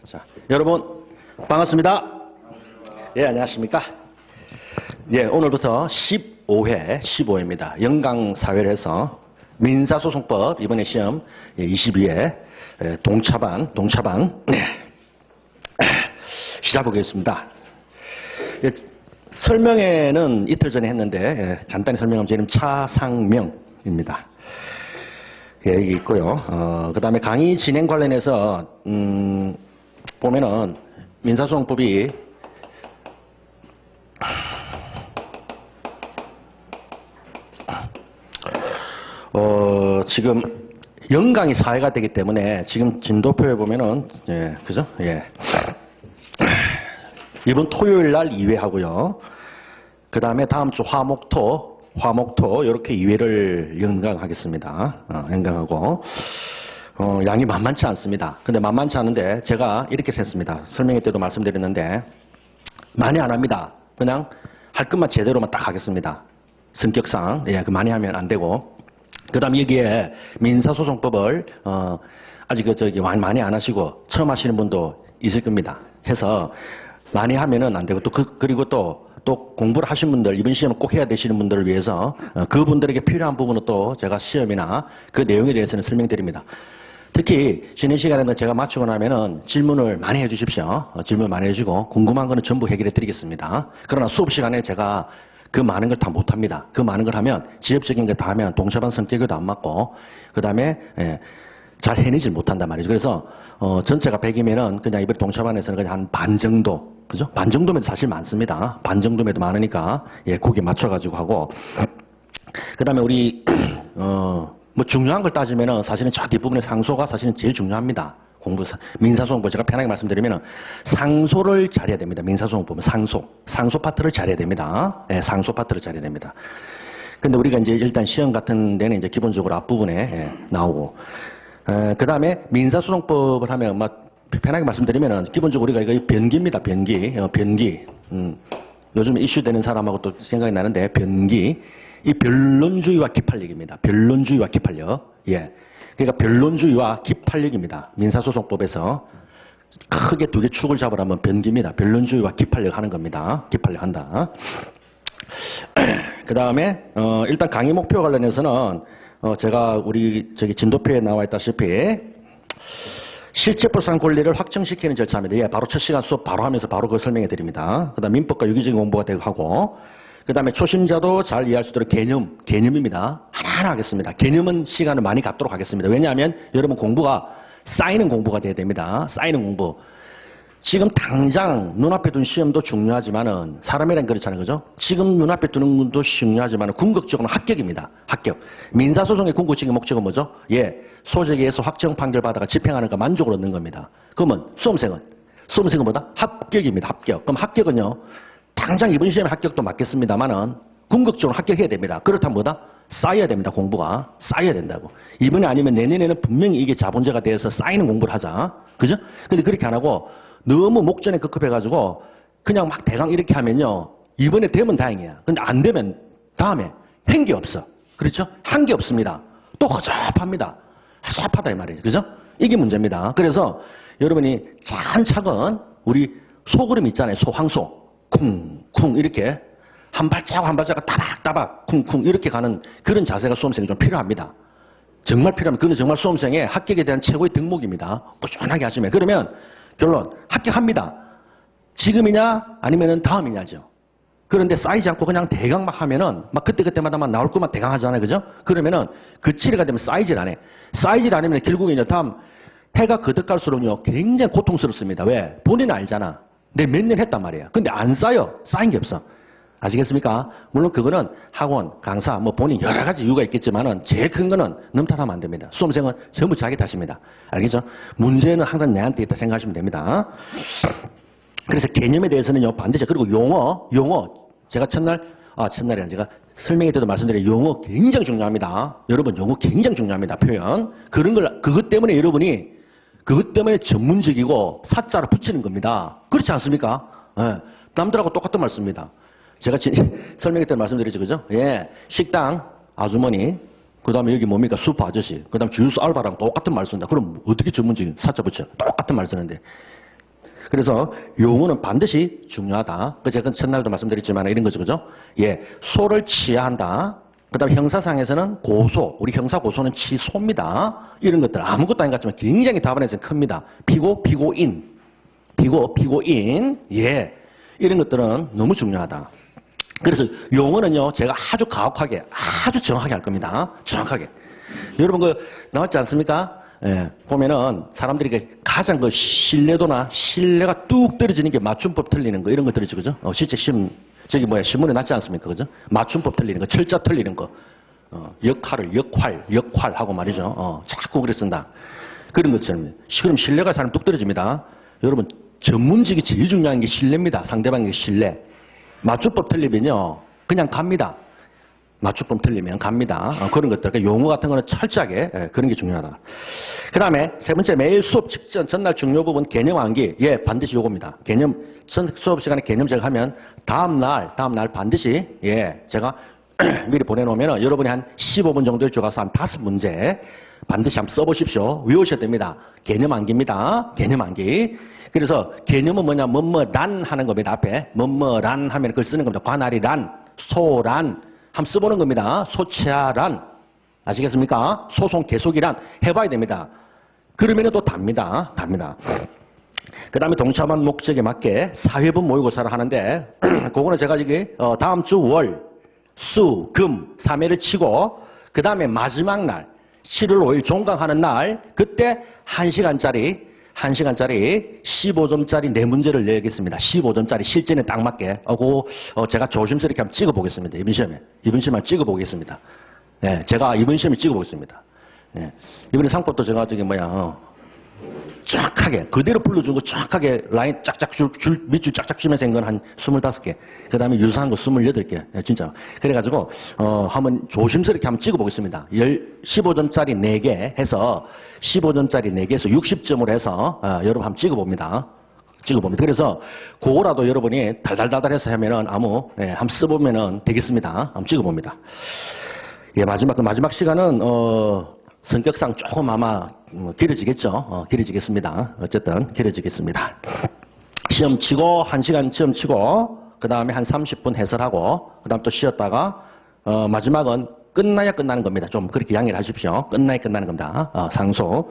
자, 여러분 반갑습니다. 예, 안녕하십니까? 예, 오늘부터 15회입니다. 영광사회를 해서 민사소송법 이번에 시험 22회 동차방 시작해보겠습니다. 예, 설명회는 이틀 전에 했는데 간단히 설명하면 제 이름 차상명입니다. 예, 여기 있고요. 그 다음에 강의 진행 관련해서 보면은 민사소송법이 지금 영광이 사회가 되기 때문에 지금 진도표에 보면은 예, 그죠? 예. 이번 토요일 날 2회 하고요. 그 다음에 다음 주 화목토 이렇게 2회를 연강하겠습니다. 연강하고 양이 만만치 않습니다. 근데 만만치 않은데 제가 이렇게 셌습니다. 설명회 때도 말씀드렸는데 많이 안 합니다. 그냥 할 것만 제대로만 딱 하겠습니다. 성격상 예, 그 많이 하면 안 되고. 그 다음에 여기에 민사소송법을 아직 많이 안 하시고 처음 하시는 분도 있을 겁니다. 해서 많이 하면은 안 되고 그리고 또 공부를 하신 분들, 이번 시험을 꼭 해야 되시는 분들을 위해서 그분들에게 필요한 부분은 또 제가 시험이나 그 내용에 대해서는 설명드립니다. 특히 쉬는 시간에는 제가 마치고 나면은 질문을 많이 해주십시오. 질문 많이 해주고 궁금한 거는 전부 해결해 드리겠습니다. 그러나 수업 시간에 제가 그 많은 걸 다 못합니다. 그 많은 걸 하면 지엽적인 거 다 하면 동차반 성격에도 안 맞고 그 다음에 잘 해내질 못한단 말이죠. 그래서 전체가 100이면은 그냥 이번 동차반에서는 그냥 한 반 정도, 그죠? 반 정도면 사실 많습니다. 반 정도면 많으니까 예, 거기에 맞춰가지고 하고 그 다음에 우리 뭐 중요한 걸 따지면은 사실은 저 뒷부분의 상소가 사실은 제일 중요합니다. 민사소송법 제가 편하게 말씀드리면은 상소를 잘해야 됩니다. 민사소송법은 상소 파트를 잘해야 됩니다. 예, 상소 파트를 잘해야 됩니다. 근데 우리가 이제 일단 시험 같은 데는 이제 기본적으로 앞부분에 나오고 그 다음에 민사소송법을 하면 막 편하게 말씀드리면은 기본적으로 우리가 이거 변기입니다. 변기. 요즘 이슈되는 사람하고 또 생각이 나는데 변기. 이 변론주의와 기판력입니다. 변론주의와 기판력. 예. 그러니까 변론주의와 기판력입니다. 민사소송법에서 크게 두 개 축을 잡으라면 변기입니다. 변론주의와 기판력 하는 겁니다. 기판력 한다. 그 다음에 일단 강의 목표 관련해서는 제가 우리 진도표에 나와 있다시피 실체법상 권리를 확정시키는 절차입니다. 예, 바로 첫 시간 수업 바로 하면서 바로 그걸 설명해 드립니다. 그 다음 민법과 유기적인 공부가 되고 하고 그 다음에 초심자도 잘 이해할 수 있도록 개념입니다. 하나하나 하겠습니다. 개념은 시간을 많이 갖도록 하겠습니다. 왜냐하면 여러분 공부가 쌓이는 공부가 돼야 됩니다. 쌓이는 공부. 지금 당장 눈앞에 둔 시험도 중요하지만은 사람이란 그렇잖아요. 그죠? 지금 눈앞에 두는 것도 중요하지만은 궁극적으로는 합격입니다. 합격. 민사소송의 궁극적인 목적은 뭐죠? 예. 소재에 의해서 확정 판결 받아가 집행하는 거 만족을 얻는 겁니다. 그러면 수험생은 뭐다? 합격입니다. 합격. 그럼 합격은요. 당장 이번 시험에 합격도 맞겠습니다만은 궁극적으로 합격해야 됩니다. 그렇다면 뭐다? 쌓여야 됩니다. 공부가. 쌓여야 된다고. 이번에 아니면 내년에는 분명히 이게 자본제가 돼서 쌓이는 공부를 하자. 그죠? 근데 그렇게 안 하고 너무 목전에 급급해가지고 그냥 막 대강 이렇게 하면요. 이번에 되면 다행이야. 근데 안 되면 다음에 한 게 없어. 그렇죠? 한 게 없습니다. 또 허접합니다. 허접하다 이 말이에요. 그죠? 이게 문제입니다. 그래서 여러분이 차근차근 우리 소그림 있잖아요. 황소. 쿵쿵 이렇게 한 발자국 한 발자국 따박따박 쿵쿵 이렇게 가는 그런 자세가 수험생이 좀 필요합니다. 정말 필요합니다. 그건 정말 수험생의 합격에 대한 최고의 덕목입니다. 꾸준하게 하시면. 그러면 결론 합격합니다. 지금이냐 아니면 다음이냐죠. 그런데 쌓이지 않고 그냥 대강 막 하면은 막 그때마다 막 나올 것만 대강 하잖아요. 그죠? 그러면은 그 치레가 되면 쌓이질 않아요. 쌓이질 않으면 결국에는 다음 해가 거듭갈수록요 굉장히 고통스럽습니다. 왜? 본인은 알잖아. 내 몇 년 했단 말이에요. 근데 안 쌓여. 쌓인 게 없어. 아시겠습니까? 물론 그거는 학원, 강사, 뭐 본인 여러 가지 이유가 있겠지만은 제일 큰 거는 남 탓하면 안 됩니다. 수험생은 전부 자기 탓입니다. 알겠죠? 문제는 항상 내한테 있다 생각하시면 됩니다. 그래서 개념에 대해서는요, 반드시, 그리고 용어. 제가 첫날이 아니라 제가 설명회 때도 말씀드린 용어 굉장히 중요합니다. 여러분, 용어 굉장히 중요합니다. 표현. 그것 때문에 여러분이 그것 때문에 전문적이고 사자로 붙이는 겁니다. 그렇지 않습니까? 예. 남들하고 똑같은 말씀입니다. 제가 설명회 때 말씀드렸죠. 그죠? 예. 식당 아주머니, 그 다음에 여기 뭡니까? 슈퍼 아저씨, 그 다음 주유소 알바랑 똑같은 말 쓴다. 그럼 어떻게 전문적인 사자 붙여? 똑같은 말 쓰는데. 그래서 용어는 반드시 중요하다. 그 제가 첫날도 말씀드렸지만 이런 거죠, 그죠? 예, 소를 취해야 한다. 그다음에 형사상에서는 고소, 우리 형사 고소는 취소입니다. 이런 것들 아무것도 아닌 것 같지만 굉장히 답안에서는 큽니다. 피고, 피고인, 피고인, 예, 이런 것들은 너무 중요하다. 그래서 용어는요, 제가 아주 가혹하게, 아주 정확하게 할 겁니다. 정확하게. 여러분 그 나왔지 않습니까? 예, 보면은 사람들이 가장 그 신뢰가 뚝 떨어지는 게 맞춤법 틀리는 거 이런 거 들으죠, 그죠? 실제 저기 신문에 났지 않습니까, 그죠? 맞춤법 틀리는 거, 철자 틀리는 거, 역할 하고 말이죠. 자꾸 그래 쓴다. 그런 것처럼. 그럼 신뢰가 사람 뚝 떨어집니다. 여러분 전문직이 제일 중요한 게 신뢰입니다. 상대방의 신뢰. 맞춤법 틀리면요, 그냥 갑니다. 맞춤법 틀리면 갑니다. 그런 것들. 그러니까 용어 같은 거는 철저하게 그런 게 중요하다. 그 다음에 세 번째, 매일 수업 직전 전날 중요 부분 개념 암기. 예, 반드시 요겁니다. 개념, 수업 시간에 개념 제가 하면 다음날 반드시, 예, 제가 미리 보내놓으면 여러분이 한 15분 정도를 줘가서 한 5문제 반드시 한번 써보십시오. 외우셔야 됩니다. 개념 암기입니다. 개념 암기. 그래서 개념은 뭐냐, 뭐뭐란 하는 겁니다. 앞에 뭐뭐란 하면 그걸 쓰는 겁니다. 관할이란, 소란 한번 써보는 겁니다. 소치아란, 아시겠습니까? 소송 계속이란 해봐야 됩니다. 그러면 또 답니다. 그 다음에 동참한 목적에 맞게 4회분 모의고사를 하는데 그거는 제가 저기 다음 주 월, 수, 금 3회를 치고 그 다음에 마지막 날 7월 5일 종강하는 날 그때 1시간짜리 15점짜리 4문제를 내겠습니다. 15점짜리 실전에 딱 맞게. 제가 조심스럽게 한번 찍어보겠습니다. 이번 시험에 한번 찍어보겠습니다. 예, 제가 이번 시험에 찍어보겠습니다. 예, 이번에 상법도 제가 정확하게 그대로 불러준 거 정확하게 라인 짝짝 밑줄 짝짝 치면서 한 건 한 25개. 그 다음에 유사한 거 28개. 예, 진짜. 그래가지고 한번 조심스럽게 한번 찍어보겠습니다. 15점짜리 4개 해서 15점짜리 4개에서 60점으로 해서 여러분 한번 찍어봅니다. 그래서 그거라도 여러분이 달달달달해서 하면은 한번 써보면은 되겠습니다. 한번 찍어봅니다. 예, 마지막 시간은 성격상 조금 아마 길어지겠죠. 길어지겠습니다. 어쨌든 길어지겠습니다. 시험 치고 1시간 시험 치고 그 다음에 한 30분 해설하고 그 다음 또 쉬었다가 마지막은 끝나야 끝나는 겁니다. 좀 그렇게 양해를 하십시오. 끝나야 끝나는 겁니다. 상소.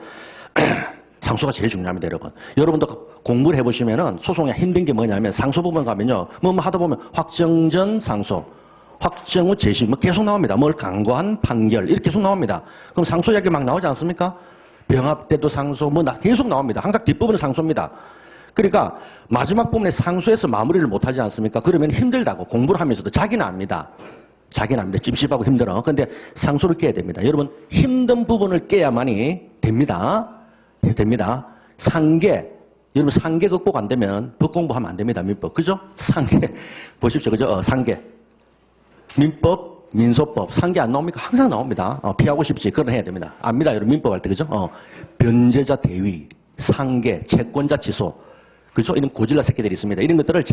상소가 제일 중요합니다, 여러분. 여러분도 공부를 해보시면은 소송이 힘든 게 뭐냐면 상소 부분 가면요. 뭐 하다 보면 확정 전 상소, 확정 후 재심 계속 나옵니다. 뭘 강구한 판결 이렇게 계속 나옵니다. 그럼 상소 이야기 막 나오지 않습니까? 병합 때도 상소 계속 나옵니다. 항상 뒷부분은 상소입니다. 그러니까 마지막 부분에 상소해서 마무리를 못하지 않습니까? 그러면 힘들다고 공부를 하면서도 자기는 압니다. 찝찝하고 힘들어. 근데 상소를 깨야 됩니다. 여러분 힘든 부분을 깨야만이 됩니다. 상계. 여러분 상계 극복 안 되면 법 공부하면 안 됩니다. 민법. 그죠? 상계. 보십시오. 그죠? 상계. 민법, 민소법, 상계 안 나옵니까? 항상 나옵니다. 피하고 싶지. 그건 해야 됩니다. 압니다. 여러분 민법 할 때. 그죠? 변제자 대위, 상계, 채권자 취소. 그죠? 이런 고질라 새끼들이 있습니다. 이런 것들을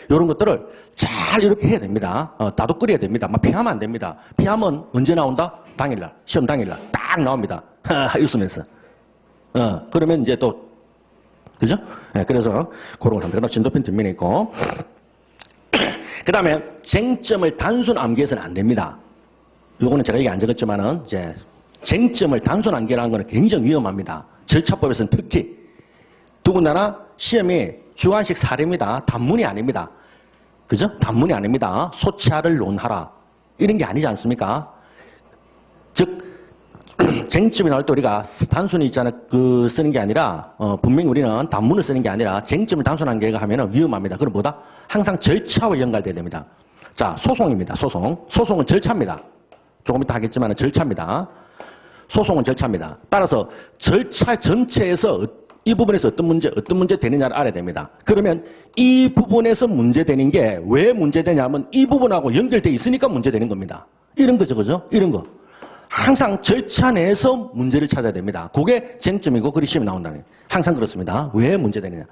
이런 것들을 잘 이렇게 해야 됩니다. 나도 끓여야 됩니다. 피하면 안 됩니다. 피하면 언제 나온다? 당일날. 시험 당일날. 딱 나옵니다. 웃으면서. 그러면 이제 또, 그죠? 네, 그래서 그런 걸 합니다. 그 다음 진도편 뒷면에 있고. 그 다음에 쟁점을 단순 암기해서는 안 됩니다. 요거는 제가 여기 안 적었지만은, 이제, 쟁점을 단순 암기라는 거는 굉장히 위험합니다. 절차법에서는 특히. 더군다나 시험이 주관식 사례입니다. 단문이 아닙니다. 그죠? 단문이 아닙니다. 소치하를 논하라. 이런 게 아니지 않습니까? 즉, 쟁점이 나올 때 우리가 단순히 쓰는 게 아니라, 분명히 우리는 단문을 쓰는 게 아니라 쟁점을 단순한 게 하면은 위험합니다. 그럼 뭐다? 항상 절차와 연관돼야 됩니다. 자, 소송입니다. 소송은 절차입니다. 조금 이따 하겠지만 절차입니다. 소송은 절차입니다. 따라서 절차 전체에서 이 부분에서 어떤 문제 되느냐를 알아야 됩니다. 그러면 이 부분에서 문제되는 게 왜 문제되냐면 이 부분하고 연결되어 있으니까 문제되는 겁니다. 이런 거죠, 그죠? 이런 거. 항상 절차 내에서 문제를 찾아야 됩니다. 그게 쟁점이고 그리 시험이 나온다는 거예요. 항상 그렇습니다. 왜 문제되느냐.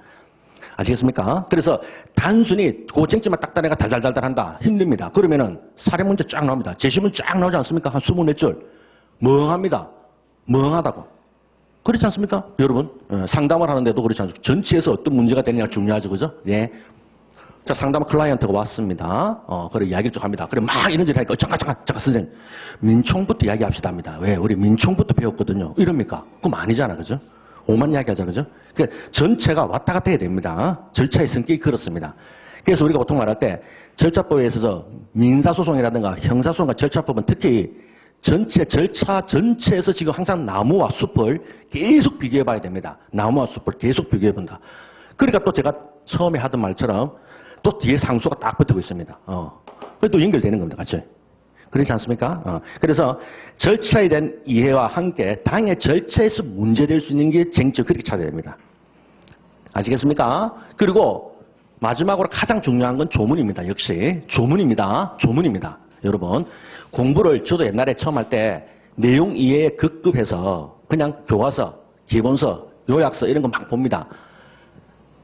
아시겠습니까? 그래서 단순히 그 쟁점만 딱 따내가 달달달달 한다. 힘듭니다. 그러면은 사례 문제 쫙 나옵니다. 제시문 쫙 나오지 않습니까? 한 24줄. 멍합니다. 멍하다고. 그렇지 않습니까? 여러분, 상담을 하는데도 그렇지 않습니까? 전체에서 어떤 문제가 되느냐가 중요하죠. 그죠? 예. 자, 상담 클라이언트가 왔습니다. 그래, 이야기를 쭉 합니다. 그래, 막 이런 짓 하니까, 잠깐, 선생님. 민총부터 이야기합시다 합니다. 왜? 우리 민총부터 배웠거든요. 이럽니까? 그럼 아니잖아. 그죠? 오만 이야기 하잖아. 그죠? 그러니까 전체가 왔다 갔다 해야 됩니다. 절차의 성격이 그렇습니다. 그래서 우리가 보통 말할 때, 절차법에 있어서 민사소송이라든가 형사소송과 절차법은 특히 전체 절차 전체에서 지금 항상 나무와 숲을 계속 비교해 봐야 됩니다. 나무와 숲을 계속 비교해 본다. 그러니까 또 제가 처음에 하던 말처럼 또 뒤에 상수가 딱 붙고 있습니다. 그래도 연결되는 겁니다. 같이. 그렇지 않습니까? 그래서 절차에 대한 이해와 함께 당의 절차에서 문제될 수 있는 게 쟁점 그렇게 찾아야 됩니다. 아시겠습니까? 그리고 마지막으로 가장 중요한 건 조문입니다. 역시 조문입니다. 조문입니다. 여러분 공부를 저도 옛날에 처음 할 때 내용 이해에 급급해서 그냥 교과서, 기본서, 요약서 이런 거 막 봅니다.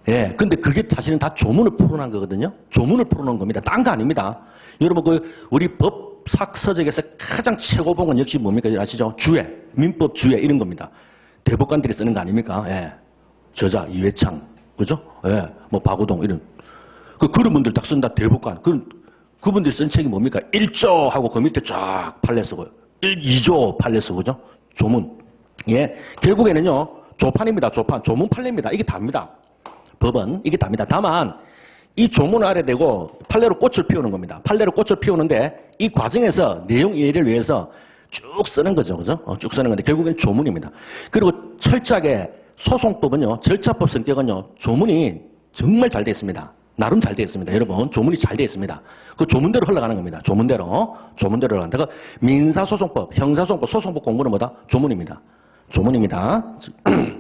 예, 근데 그게 사실은 다 조문을 풀어놓은 거거든요. 조문을 풀어놓은 겁니다. 딴 거 아닙니다. 여러분 우리 법학 서적에서 가장 최고봉은 역시 뭡니까? 아시죠? 주회, 민법 주회 이런 겁니다. 대법관들이 쓰는 거 아닙니까? 예, 저자 이회창, 그죠? 예, 뭐 박우동 이런 그런 분들 딱 쓴다 대법관. 그분들이 쓴 책이 뭡니까? 1조 하고 그 밑에 쫙 판례 쓰고요. 2조 판례 쓰고, 그죠? 조문. 예. 결국에는요, 조판입니다. 조판. 조문 판례입니다. 이게 답니다. 법은. 이게 답니다. 다만, 이 조문을 알아야 되고, 판례로 꽃을 피우는 겁니다. 판례로 꽃을 피우는데, 이 과정에서 내용 이해를 위해서 쭉 쓰는 거죠. 그죠? 쭉 쓰는 건데, 결국엔 조문입니다. 그리고 철저하게 소송법은요, 절차법 성격은요, 조문이 정말 잘 되어 있습니다. 나름 잘 되어 있습니다. 여러분, 조문이 잘 되어 있습니다. 그 조문대로 흘러가는 겁니다. 조문대로 흘러간다. 그 민사소송법, 형사소송법, 소송법 공부는 뭐다? 조문입니다. 조문입니다.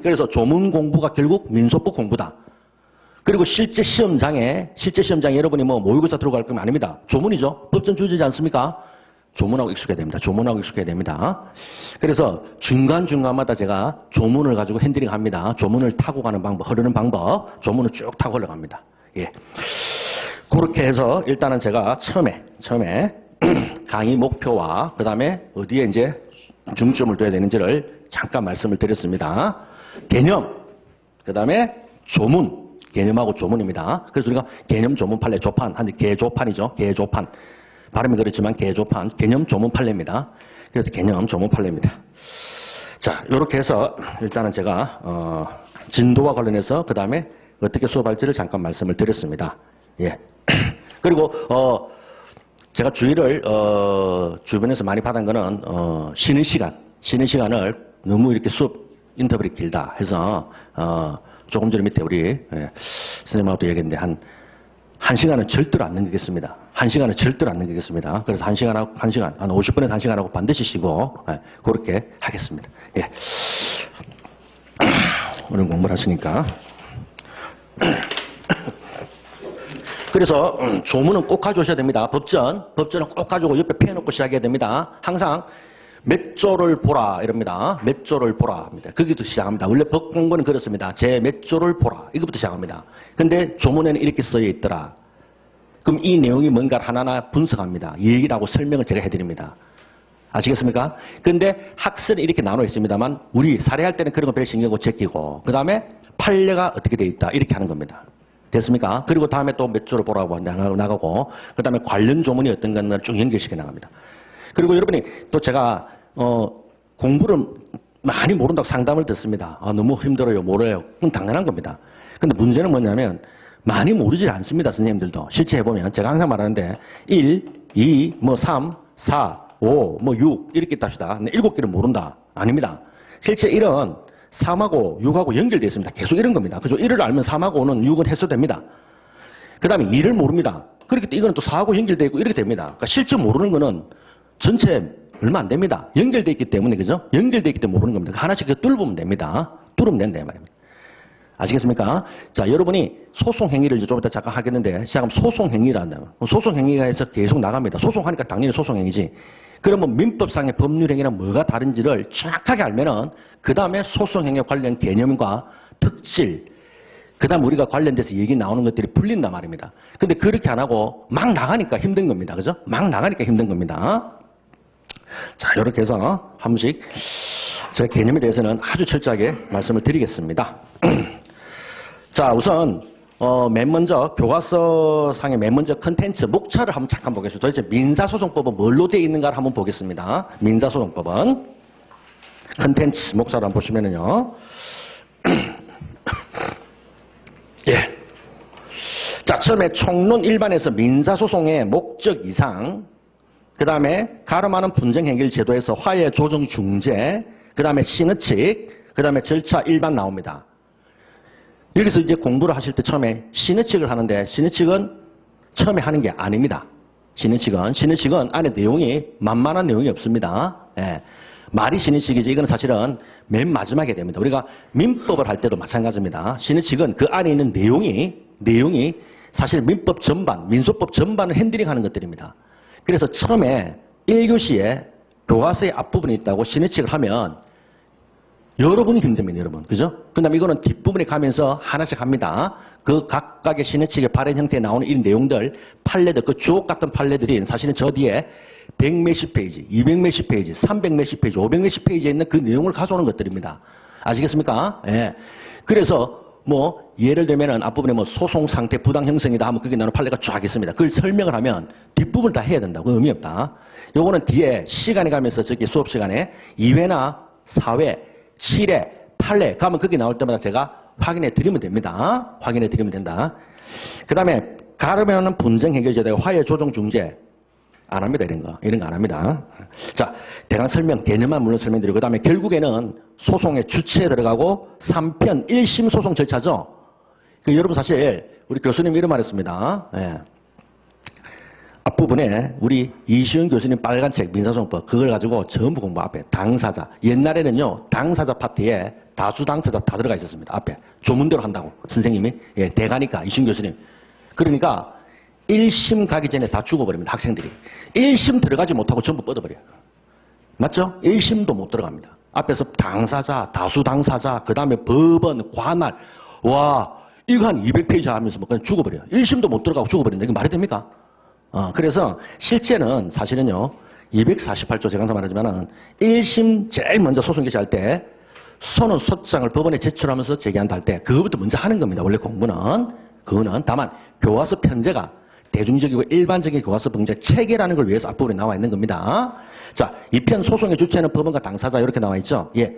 그래서 조문 공부가 결국 민소법 공부다. 그리고 실제 시험장에 여러분이 뭐 모의고사 들어갈 거면 아닙니다. 조문이죠. 법전 주제지 않습니까? 조문하고 익숙해야 됩니다. 조문하고 익숙해야 됩니다. 그래서 중간중간마다 제가 조문을 가지고 핸들링 합니다. 조문을 타고 가는 방법, 흐르는 방법, 조문을 쭉 타고 흘러갑니다. 예. 그렇게 해서 일단은 제가 처음에 강의 목표와 그 다음에 어디에 이제 중점을 둬야 되는지를 잠깐 말씀을 드렸습니다. 개념, 그 다음에 조문, 개념하고 조문입니다. 그래서 우리가 개념, 조문, 판례, 조판, 개조판이죠. 개조판. 발음이 그렇지만 개조판, 개념, 조문, 판례입니다. 그래서 개념, 조문, 판례입니다. 자, 이렇게 해서 일단은 제가 진도와 관련해서 그 다음에 어떻게 수업할지를 잠깐 말씀을 드렸습니다. 예. 그리고 제가 주의를 주변에서 많이 받은 거는 쉬는 시간을 너무 이렇게 수업 인터벌이 길다 해서 조금 전에 밑에 우리 선생님하고도 얘기했는데 한 시간은 절대로 안 넘기겠습니다. 한 시간은 절대로 안 넘기겠습니다. 그래서 한 시간 한 50분에서 1시간하고 반드시 쉬고 그렇게 하겠습니다. 예. 오늘 공부를 하시니까. 그래서 조문은 꼭 가져오셔야 됩니다. 법전은 꼭 가지고 옆에 펴놓고 시작해야 됩니다. 항상 몇 조를 보라 이럽니다. 몇 조를 보라 합니다. 거기부터 시작합니다. 원래 법 공부는 그렇습니다. 제 몇 조를 보라 이것부터 시작합니다. 근데 조문에는 이렇게 써져 있더라. 그럼 이 내용이 뭔가를 하나하나 분석합니다. 얘기를 하고 설명을 제가 해드립니다. 아시겠습니까? 근데 학설이 이렇게 나눠 있습니다만 우리 사례할 때는 그런 거 별 신경을 제끼고 그 다음에 판례가 어떻게 돼 있다 이렇게 하는 겁니다. 됐습니까? 그리고 다음에 또 몇 조를 보라고 나가고 그 다음에 관련 조문이 어떤 건가를 쭉 연결시켜 나갑니다. 그리고 여러분이 또 제가 공부를 많이 모른다고 상담을 듣습니다. 너무 힘들어요. 모르요. 그건 당연한 겁니다. 근데 문제는 뭐냐면 많이 모르지 않습니다. 선생님들도. 실제 해보면 제가 항상 말하는데 1, 2, 3, 4, 5, 6 이렇게 답시다. 근데 7개를 모른다. 아닙니다. 실제 1은 3하고 6하고 연결되어 있습니다. 계속 이런 겁니다. 그죠? 1을 알면 3하고 5는 6은 해소됩니다. 그 다음에 2를 모릅니다. 그렇기 때문에 이거는 또 4하고 연결되어 있고 이렇게 됩니다. 그러니까 실제 모르는 거는 전체 얼마 안 됩니다. 연결되어 있기 때문에, 그죠? 연결되어 있기 때문에 모르는 겁니다. 하나씩 뚫으면 됩니다. 뚫으면 된다, 이 말입니다. 아시겠습니까? 자, 여러분이 소송행위를 좀 이따 잠깐 하겠는데, 시작하면 소송행위라는, 소송행위가 해서 계속 나갑니다. 소송하니까 당연히 소송행위지. 그러면 민법상의 법률행위랑 뭐가 다른지를 정확하게 알면은, 그 다음에 소송행위 관련 개념과 특질, 그 다음 우리가 관련돼서 얘기 나오는 것들이 풀린단 말입니다. 근데 그렇게 안 하고 막 나가니까 힘든 겁니다. 그죠? 막 나가니까 힘든 겁니다. 자, 이렇게 해서 한 번씩. 제 개념에 대해서는 아주 철저하게 말씀을 드리겠습니다. 자, 우선 맨 먼저 교과서상의 맨 먼저 컨텐츠 목차를 한번 잠깐 보겠습니다. 도대체 민사소송법은 뭘로 되어 있는가를 한번 보겠습니다. 민사소송법은 컨텐츠 목차를 한번 보시면은요. 예. 자, 처음에 총론 일반에서 민사소송의 목적 이상, 그 다음에 가름하는 분쟁행길 제도에서 화해 조정 중재, 그 다음에 신의칙, 그 다음에 절차 일반 나옵니다. 여기서 이제 공부를 하실 때 처음에 신의칙을 하는데 신의칙은 처음에 하는 게 아닙니다. 신의칙은 안에 내용이 만만한 내용이 없습니다. 예. 말이 신의칙이지 이거는 사실은 맨 마지막에 됩니다. 우리가 민법을 할 때도 마찬가지입니다. 신의칙은 그 안에 있는 내용이 사실 민법 전반, 민소법 전반을 핸들링하는 것들입니다. 그래서 처음에 1교시에 교과서의 앞부분이 있다고 신의칙을 하면 여러분이 힘듭니다, 여러분. 그죠? 그 다음에 이거는 뒷부분에 가면서 하나씩 합니다. 그 각각의 신의칙의 발행 형태에 나오는 이 내용들, 판례들, 그 주옥 같은 판례들이 사실은 저 뒤에 100몇십 페이지, 200몇십 페이지, 300몇십 페이지, 500몇십 페이지에 있는 그 내용을 가져오는 것들입니다. 아시겠습니까? 예. 그래서 뭐 예를 들면은 앞부분에 뭐 소송 상태 부당 형성이다 하면 거기 나오는 판례가 쫙 있습니다. 그걸 설명을 하면 뒷부분을 다 해야 된다고 의미 없다. 요거는 뒤에 시간에 가면서 저기 수업 시간에 2회나 4회, 7회, 8회 가면 거기 나올 때마다 제가 확인해 드리면 됩니다. 확인해 드리면 된다. 그 다음에 가름하는 분쟁 해결제도의 화해 조정 중재 안 합니다. 이런 거 안 합니다. 자, 대강 설명, 개념만 물론 설명드리고 그 다음에 결국에는 소송의 주체에 들어가고 3편 1심 소송 절차죠. 여러분 사실 우리 교수님 이런 말 했습니다. 예. 앞부분에 우리 이시은 교수님 빨간 책 민사소송법 그걸 가지고 전부 공부 앞에 당사자 옛날에는요 당사자 파트에 다수 당사자 다 들어가 있었습니다. 앞에 조문대로 한다고 선생님이 예, 대가니까 이시은 교수님 그러니까 1심 가기 전에 다 죽어버립니다. 학생들이 1심 들어가지 못하고 전부 뻗어버려요. 맞죠? 1심도 못 들어갑니다. 앞에서 당사자 다수 당사자 그 다음에 법원 관할 와 이거 한 200페이지 하면서 뭐 그냥 죽어버려요. 1심도 못 들어가고 죽어버린다. 이거 말이 됩니까? 그래서 실제는 사실은요, 248조 제가 항상 말하지만은 1심 제일 먼저 소송 개시할 때 선언 소장을 법원에 제출하면서 제기한다 할 때 그거부터 먼저 하는 겁니다. 원래 공부는. 그거는 다만 교과서 편제가 대중적이고 일반적인 교과서 편제 체계라는 걸 위해서 앞부분에 나와 있는 겁니다. 자, 2편 소송의 주체는 법원과 당사자 이렇게 나와 있죠. 예.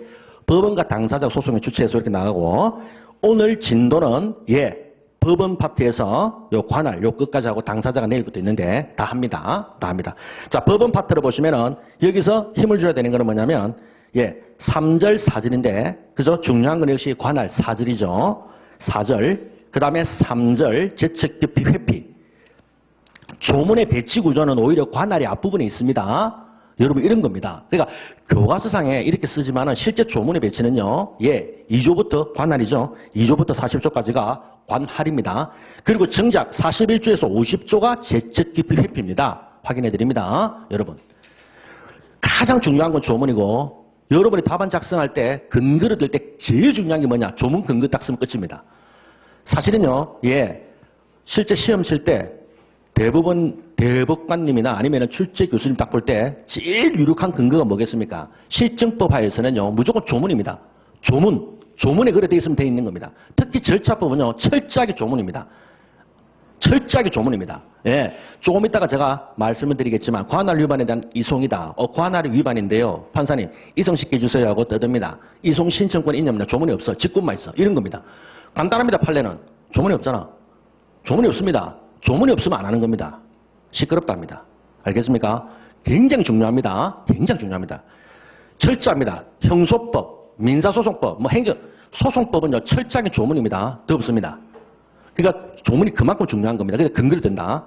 법원과 당사자 소송의 주체에서 이렇게 나가고 오늘 진도는 예. 법원 파트에서 요 관할, 요 끝까지 하고 당사자가 내일부터 있는데 다 합니다. 다 합니다. 자, 법원 파트를 보시면은 여기서 힘을 줘야 되는 거는 뭐냐면 예, 3절 4절인데 그죠? 중요한 건 역시 관할 4절이죠. 4절. 그다음에 3절 재책 기피 회피. 조문의 배치 구조는 오히려 관할이 앞부분에 있습니다. 여러분 이런 겁니다. 그러니까 교과서상에 이렇게 쓰지만은 실제 조문의 배치는요. 예, 2조부터 관할이죠. 2조부터 40조까지가 관할입니다. 그리고 정작 41조에서 50조가 재책 기피 회피입니다. 확인해 드립니다. 여러분. 가장 중요한 건 조문이고 여러분이 답안 작성할 때 근거를 들 때 제일 중요한 게 뭐냐? 조문 근거 딱 쓰면 끝입니다. 사실은요. 예. 실제 시험 칠 때 대법관님이나 아니면 출제 교수님 딱 볼 때 제일 유력한 근거가 뭐겠습니까? 실정법 하에서는요. 무조건 조문입니다. 조문에 그래 돼 있으면 돼 있는 겁니다. 특히 절차법은요. 철저하게 조문입니다. 철저하게 조문입니다. 예. 조금 이따가 제가 말씀을 드리겠지만 관할 위반에 대한 이송이다. 관할이 위반인데요. 판사님 이송시켜 주세요 하고 떠듭니다. 이송 신청권 있냐 없냐. 조문이 없어. 직권만 있어. 이런 겁니다. 간단합니다. 판례는. 조문이 없잖아. 조문이 없습니다. 조문이 없으면 안 하는 겁니다. 시끄럽답니다. 알겠습니까? 굉장히 중요합니다. 굉장히 중요합니다. 철저합니다. 형소법, 민사소송법, 뭐 소송법은요, 철저하게 조문입니다. 더 없습니다. 그러니까 조문이 그만큼 중요한 겁니다. 그래서 근거를 든다.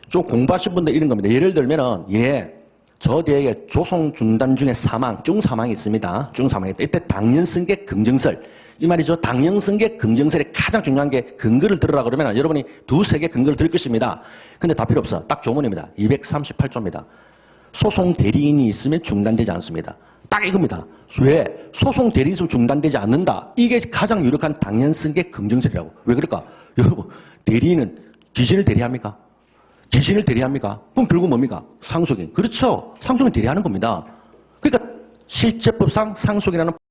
좀 공부하신 분들 이런 겁니다. 예를 들면은, 예, 저 뒤에 조송 중단 중에 중사망이 있습니다. 중사망이 있다. 이때 당연승계 긍정설. 이 말이죠. 당연승계 긍정설의 가장 중요한 게 근거를 들으라 그러면 여러분이 두세 개 근거를 들을 것입니다. 근데 다 필요 없어. 딱 조문입니다. 238조입니다. 소송 대리인이 있으면 중단되지 않습니다. 딱 이겁니다. 왜? 소송 대리인이 있으면 중단되지 않는다. 이게 가장 유력한 당연승계 긍정설이라고. 왜 그럴까? 여러분, 대리인은 귀신을 대리합니까? 귀신을 대리합니까? 그럼 결국 뭡니까? 상속인. 그렇죠. 상속인 대리하는 겁니다. 그러니까 실제법상 상속이라는